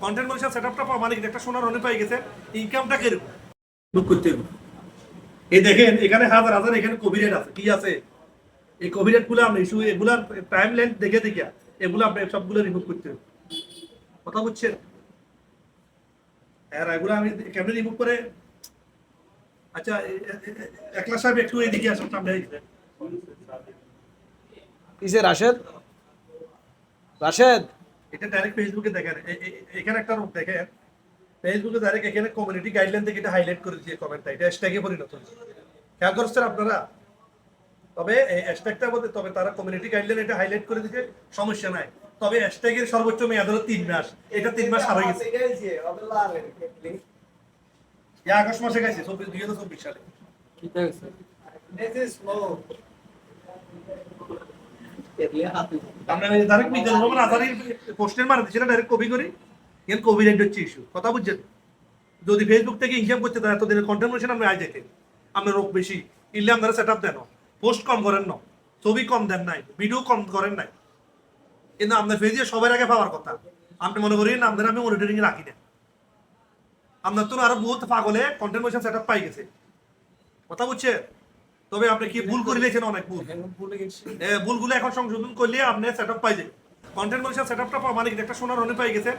Content monetization সেটআপটা পাওয়া মানে একটা সোনার হনে পাই গেছে ইনকামটা কিরকম বুক করতে হবে। এই দেখেন এখানে হাজার হাজার এখানে কপিরাইট আছে কি আছে এই কপিরাইট গুলো আপনি ইস্যু এগুলা টাইম লেন্থ দেখে দেখে এগুলো আপনি সবগুলো রিমুভ করতে হবে। কথা বুঝছেন? আর এগুলো আমি কেমনে রিমুভ করে আচ্ছা একলা সাহেব একটু এদিকে আসুন সামনে কিসে রাশেদ? রাশেদ এটা ডাইরেক্ট ফেসবুকে দেখেন এখানে একটা রূপ দেখেন ফেসবুকে ডাইরেক্ট এখানে কমিউনিটি গাইডলাইন থেকে এটা হাইলাইট করে দিয়ে কমেন্টটা এটা হ্যাশট্যাগে পরিণত হয়েছে খেয়াল করছেন আপনারা। তবে এই হ্যাশট্যাগটা বলতে তবে তারা কমিউনিটি গাইডলাইন এটা হাইলাইট করে দিতে সমস্যা নাই। তবে হ্যাশট্যাগের সর্বোচ্চ মেয়াদ হলো 3 মাস। এটা 3 মাস হারিয়ে গেছে এই আগস্ট মাসে গেছে 2024 সালে। আমরা ডাইরেক্ট মিজানুর রহমান আজারির পোস্টের মারা দিচ্ছি না ডাইরেক্ট কপি করি কিন্তু কপিরাইট হচ্ছে ইস্যু। কথা বুঝছেন? যদি ফেসবুক থেকে ইনকাম করতে দেয় এতদিনের কন্টেন্ট মনিটাইজেশন আমরা আজ দেখেন আপনার রোগ বেশি ইনলে আপনারা সেট আপ দেন পোস্ট কম করেন না ছবি কম দেন নাই ভিডিও কম করেন নাই কিন্তু আপনার ফেসে সবার আগে পাওয়ার কথা আপনি মনে করেন আপনার আমি মনিটরিং এ রাখি না আপনার তো আরো বহুত পাগলে কন্টেন্ট মনিটাইজেশন সেট আপ পাই গেছে। কথা বুঝছে? তবে আপনি কি ভুল করে দিয়েছেন অনেক ভুলগুলো এখন সংশোধন করলে আপনি সেট আপ পাই যাবেন। কন্টেন্ট মনিটাইজেশন সেট আপটা পাওয়া মানে একটা সোনার হনে পাই গেছে